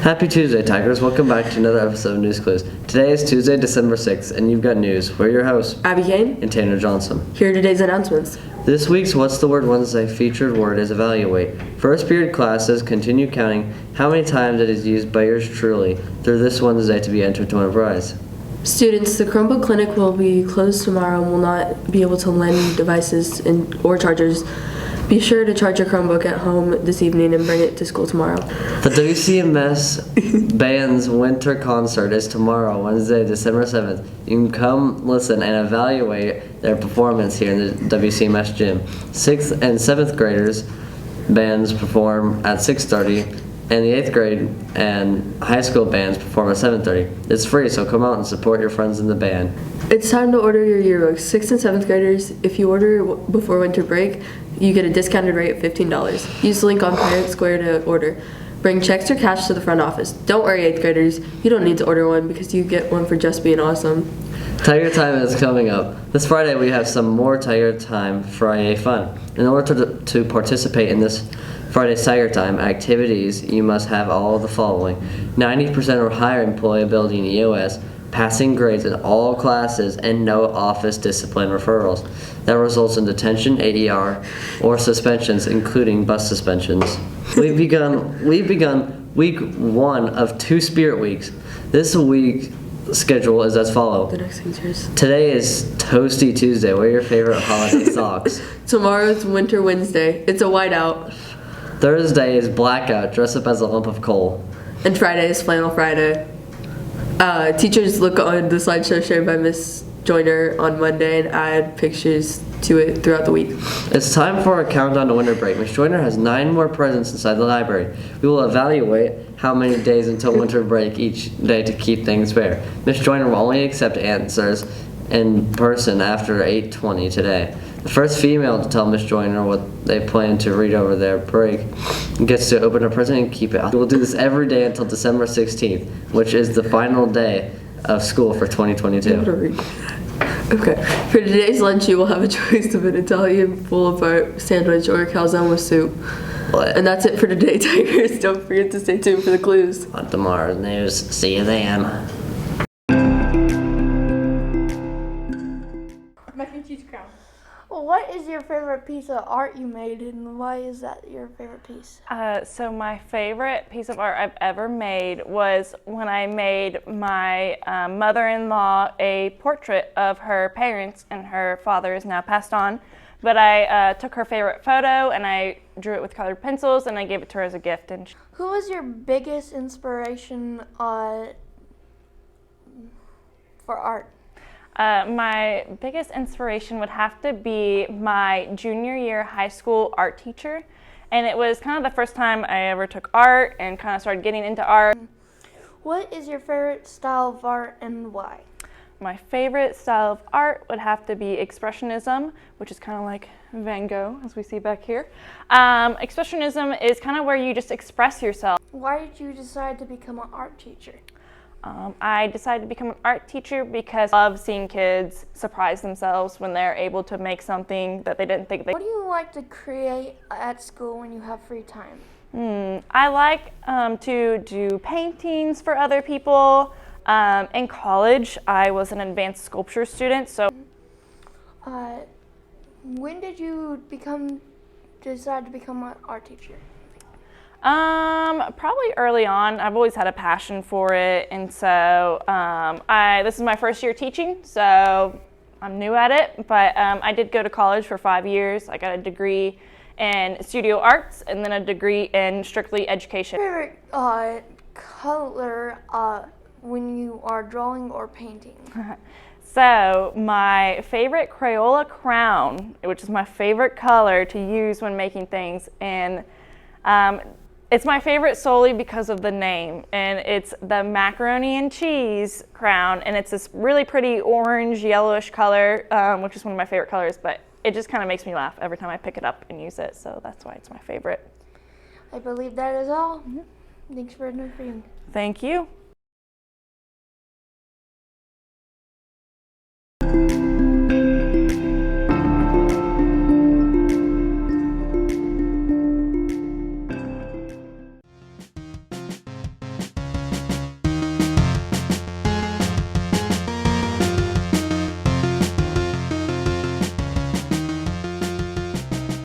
Happy Tuesday, Tigers. Welcome back to another episode of News Clues. Today is Tuesday, December 6th, and you've got news. We're your hosts, Abby Kane and Tanner Johnson. Here are today's announcements. This week's What's the Word Wednesday featured word is evaluate. First period classes continue counting how many times it is used by yours truly through this Wednesday to be entered to win a prize. Students, the Chromebook Clinic will be closed tomorrow and will not be able to lend devices or chargers. Be sure to charge your Chromebook at home this evening and bring it to school tomorrow. The WCMS Band's winter concert is tomorrow, Wednesday, December 7th. You can come listen and evaluate their performance here in the WCMS gym. 6th and 7th graders bands perform at 6:30, and the 8th grade and high school bands perform at 7:30. It's free, so come out and support your friends in the band. It's time to order your yearbooks. 6th and 7th graders, if you order before winter break, you get a discounted rate of $15. Use the link on Parent Square to order. Bring checks or cash to the front office. Don't worry, 8th graders, you don't need to order one because you get one for just being awesome. Tiger Time is coming up. This Friday we have some more Tiger Time Friday fun. In order to participate in this Friday's Tiger Time activities, you must have all of the following: 90% or higher employability in EOS, passing grades in all classes, and no office discipline referrals. That results in detention, ADR, or suspensions, including bus suspensions. We've begun week 1 of 2 Spirit Weeks. This week's schedule is as follows. The next thing's yours. Today is Toasty Tuesday. What are your favorite holiday socks? Tomorrow's Winter Wednesday. It's a whiteout. Thursday is Blackout. Dress up as a lump of coal. And Friday is Flannel Friday. Teachers look on the slideshow shared by Miss Joyner on Monday and add pictures to it throughout the week. It's time for a countdown to winter break. Miss Joyner has 9 more presents inside the library. We will evaluate how many days until winter break each day to keep things fair. Miss Joyner will only accept answers in person after 8:20 today. The first female to tell Miss Joyner what they plan to read over their break gets to open a present and keep it. We will do this every day until December 16th, which is the final day of school for 2022. Okay. For today's lunch, you will have a choice of an Italian pull-apart sandwich or a calzone with soup. What? And that's it for today, Tigers. Don't forget to stay tuned for the clues. On tomorrow's news. See you then. Mac and cheese crown. What is your favorite piece of art you made, and why is that your favorite piece? So my favorite piece of art I've ever made was when I made my mother-in-law a portrait of her parents, and her father is now passed on. But I took her favorite photo and I drew it with colored pencils and I gave it to her as a gift. And Who was your biggest inspiration for art? My biggest inspiration would have to be my junior year high school art teacher. And it was kind of the first time I ever took art and kind of started getting into art. What is your favorite style of art and why? My favorite style of art would have to be Expressionism, which is kind of like Van Gogh, as we see back here. Expressionism is kind of where you just express yourself. Why did you decide to become an art teacher? I decided to become an art teacher because I love seeing kids surprise themselves when they're able to make something that they didn't think they could. What do you like to create at school when you have free time? I like to do paintings for other people. In college, I was an advanced sculpture student, so. When did you decide to become an art teacher? Probably early on. I've always had a passion for it, and so this is my first year teaching, so I'm new at it, but I did go to college for 5 years. I got a degree in studio arts and then a degree in strictly education. Favorite color when you are drawing or painting? So my favorite Crayola Crown, which is my favorite color to use when making things, and it's my favorite solely because of the name, and it's the macaroni and cheese crown, and it's this really pretty orange yellowish color, which is one of my favorite colors, but it just kind of makes me laugh every time I pick it up and use it, so that's why it's my favorite. I believe that is all. Thanks for interviewing. Thank you.